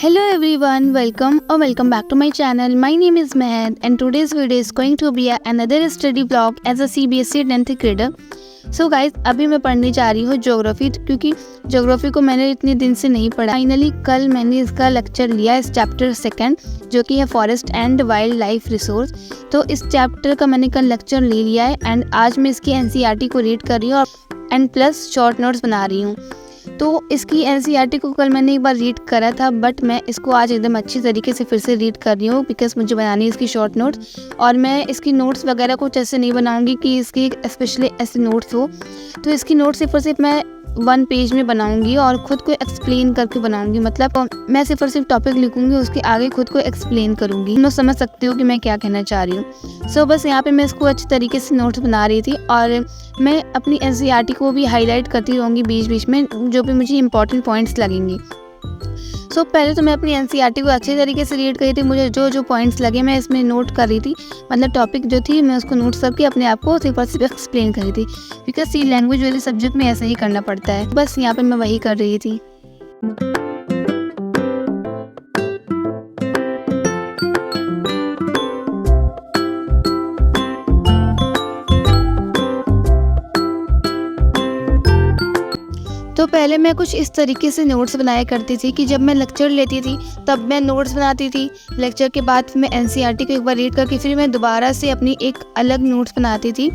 Hello everyone, welcome back to my channel. My name is Mehed and today's video is going to be another study vlog as a CBSE 10th grader. So guys, अभी मैं पढ़ने जा रही हूँ geography, क्योंकि geography को मैंने इतने दिन से नहीं पढ़ा। फाइनली कल मैंने इसका लेक्चर लिया इस चैप्टर 2 जो कि है forest and wild life resource. तो इस चैप्टर का मैंने कल लेक्चर ले लिया है एंड आज मैं इसकी NCERT को रीड कर रही हूँ एंड प्लस शॉर्ट नोट्स बना रही हूँ। तो इसकी NCERT को कल मैंने एक बार रीड करा था, बट मैं इसको आज एकदम अच्छी तरीके से फिर से रीड कर रही हूँ बिकॉज मुझे बनानी है इसकी शॉर्ट नोट्स। और मैं इसकी नोट्स वगैरह कुछ ऐसे नहीं बनाऊँगी कि इसकी स्पेशली ऐसे नोट्स हो, तो इसकी नोट्स सिर्फ मैं 1 पेज में बनाऊंगी और ख़ुद को एक्सप्लेन करके बनाऊंगी। मतलब मैं सिर्फ टॉपिक लिखूंगी, उसके आगे खुद को एक्सप्लेन करूंगी। तुम लोग समझ सकते हो कि मैं क्या कहना चाह रही हूँ। सो बस यहाँ पे मैं इसको अच्छी तरीके से नोट्स बना रही थी और मैं अपनी NCERT को भी हाईलाइट करती रहूँगी बीच बीच में, जो भी मुझे इंपॉर्टेंट पॉइंट्स लगेंगे। सो पहले तो मैं अपनी NCERT को अच्छे तरीके से रीड करी थी। मुझे जो पॉइंट्स लगे मैं इसमें नोट कर रही थी, मतलब टॉपिक जो थी मैं उसको नोट करके अपने आप को सिर्फ एक्सप्लेन करी थी, बिकॉज सी लैंग्वेज वाले सब्जेक्ट में ऐसा ही करना पड़ता है। बस यहाँ पे मैं वही कर रही थी। तो पहले मैं कुछ इस तरीके से नोट्स बनाया करती थी कि जब मैं लेक्चर लेती थी तब मैं नोट्स बनाती थी। लेक्चर के बाद मैं NCERT को एक बार रीड करके फिर मैं दोबारा से अपनी एक अलग नोट्स बनाती थी,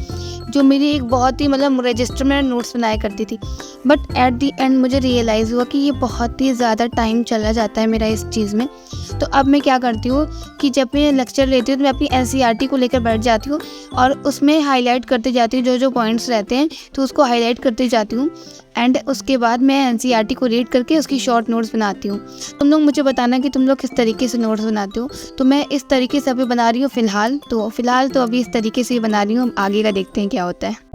जो मेरी एक बहुत ही मतलब रजिस्टर में नोट्स बनाया करती थी। बट एट दी एंड मुझे रियलाइज़ हुआ कि ये बहुत ही ज़्यादा टाइम चला जाता है मेरा इस चीज़ में। तो अब मैं क्या करती हूँ कि जब मैं लेक्चर लेती हूँ तो मैं अपनी NCERT को लेकर बैठ जाती हूँ और उसमें हाईलाइट करते जाती हूँ, जो पॉइंट्स रहते हैं तो उसको हाईलाइट करते जाती हूँ एंड उसके बाद मैं NCERT को रीड करके उसकी शॉर्ट नोट्स बनाती हूँ। तुम लोग मुझे बताना कि तुम लोग किस तरीके से नोट्स बनाते हो। तो मैं इस तरीके से अभी बना रही हूँ फ़िलहाल तो अभी इस तरीके से ही बना रही हूँ। आगे का देखते हैं क्या होता है।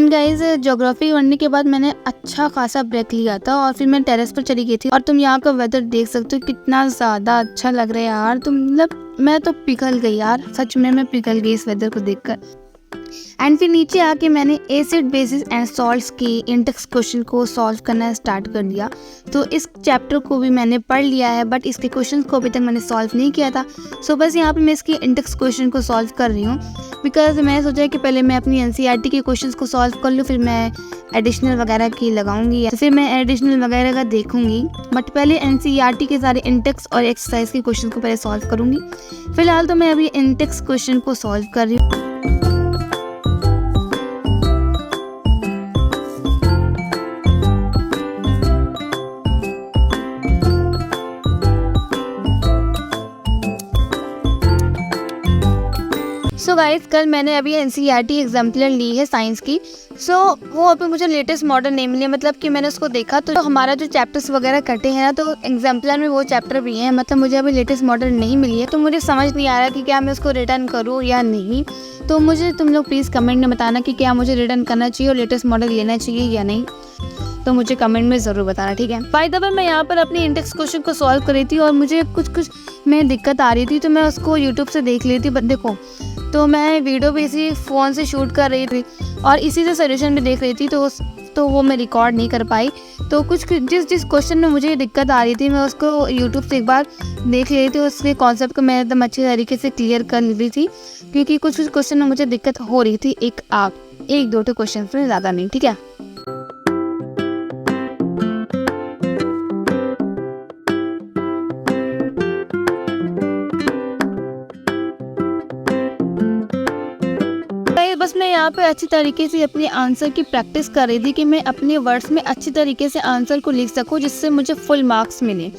गाइज ज्योग्राफी पढ़ने के बाद मैंने अच्छा खासा ब्रेक लिया था और फिर मैं टेरेस पर चली गई थी और तुम यहाँ का वेदर देख सकते हो कितना ज़्यादा अच्छा लग रहा है यार। तुम मतलब मैं तो पिघल गई यार, सच में मैं पिघल गई इस वेदर को देखकर। एंड फिर नीचे आके मैंने एसिड बेसिस एंड सॉल्ट्स की इंडेक्स क्वेश्चन को सॉल्व करना स्टार्ट कर दिया। तो इस चैप्टर को भी मैंने पढ़ लिया है, बट इसके क्वेश्चन को अभी तक मैंने सॉल्व नहीं किया था। सो बस यहाँ पे मैं इसकी इंडेक्स क्वेश्चन को सॉल्व कर रही हूँ, बिकॉज मैंने सोचा कि पहले मैं अपनी NCERT के क्वेश्चन को सॉल्व कर लूँ, फिर मैं एडिशनल वगैरह की लगाऊंगी या फिर मैं एडिशनल वगैरह का देखूंगी। बट पहले NCERT के सारे इंडेक्स और एक्सरसाइज के क्वेश्चन को पहले सॉल्व करूँगी। फिलहाल तो मैं अभी इंडेक्स क्वेश्चन को सॉल्व कर रही हूँ। सो गाइस, कल मैंने अभी NCERT एग्जाम्पलर ली है साइंस की। सो वो अभी मुझे लेटेस्ट मॉडल नहीं मिली, मतलब कि मैंने उसको देखा तो हमारा जो चैप्टर्स वगैरह कटे हैं ना, तो एग्जाम्पलर में वो चैप्टर भी हैं, मतलब मुझे अभी लेटेस्ट मॉडल नहीं मिली है। तो मुझे समझ नहीं आ रहा कि क्या मैं उसको रिटर्न करूँ या नहीं। तो मुझे तुम लोग प्लीज़ कमेंट में बताना कि क्या मुझे रिटर्न करना चाहिए और लेटेस्ट मॉडल लेना चाहिए या नहीं। तो मुझे कमेंट में ज़रूर बताना, ठीक है। बाय द वे मैं यहाँ पर अपनी इंडेक्स क्वेश्चन को सॉल्व कर रही थी और मुझे कुछ में दिक्कत आ रही थी, तो मैं उसको यूट्यूब से देख ली थी। देखो, तो मैं वीडियो भी इसी फ़ोन से शूट कर रही थी और इसी से सोल्यूशन भी देख रही थी, तो वो मैं रिकॉर्ड नहीं कर पाई। तो कुछ जिस क्वेश्चन में मुझे दिक्कत आ रही थी मैं उसको यूट्यूब से एक बार देख रही थी, उसके कॉन्सेप्ट को मैं एकदम अच्छे तरीके से क्लियर कर ली थी, क्योंकि कुछ क्वेश्चन में मुझे दिक्कत हो रही थी। एक दो क्वेश्चन में, ज़्यादा नहीं, ठीक है। बस मैं यहाँ पे अच्छी तरीके से अपने आंसर की प्रैक्टिस कर रही थी कि मैं अपने वर्ड्स में अच्छी तरीके से आंसर को लिख सकूँ, जिससे मुझे फुल मार्क्स मिले।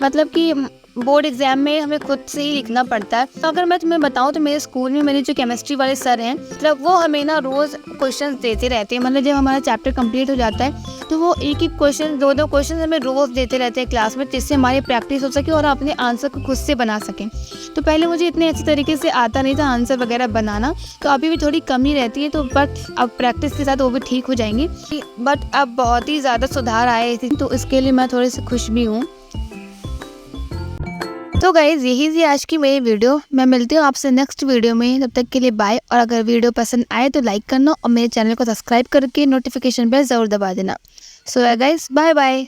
मतलब कि बोर्ड एग्जाम में हमें खुद से ही लिखना पड़ता है। तो अगर मैं तुम्हें बताऊं तो मेरे स्कूल में मेरे जो केमिस्ट्री वाले सर हैं, मतलब वो हमें ना रोज़ क्वेश्चन देते रहते हैं। मतलब जब हमारा चैप्टर कंप्लीट हो जाता है तो वो एक क्वेश्चन, दो क्वेश्चन हमें रोज़ देते रहते हैं क्लास में, जिससे हमारी प्रैक्टिस हो सके और अपने आंसर को खुद से बना सकें। तो पहले मुझे इतने अच्छे तरीके से आता नहीं था आंसर वगैरह बनाना, तो अभी भी थोड़ी कमी रहती है, तो बट अब प्रैक्टिस के साथ वो भी ठीक हो जाएंगी। बट अब बहुत ही ज़्यादा सुधार आए थे, तो इसके लिए मैं थोड़ी सी खुश भी हूँ। तो गाइज यही थी आज की मेरी वीडियो। मैं मिलती हूँ आपसे नेक्स्ट वीडियो में, तब तक के लिए बाय। और अगर वीडियो पसंद आए तो लाइक करना और मेरे चैनल को सब्सक्राइब करके नोटिफिकेशन बेल ज़रूर दबा देना। So guys bye bye.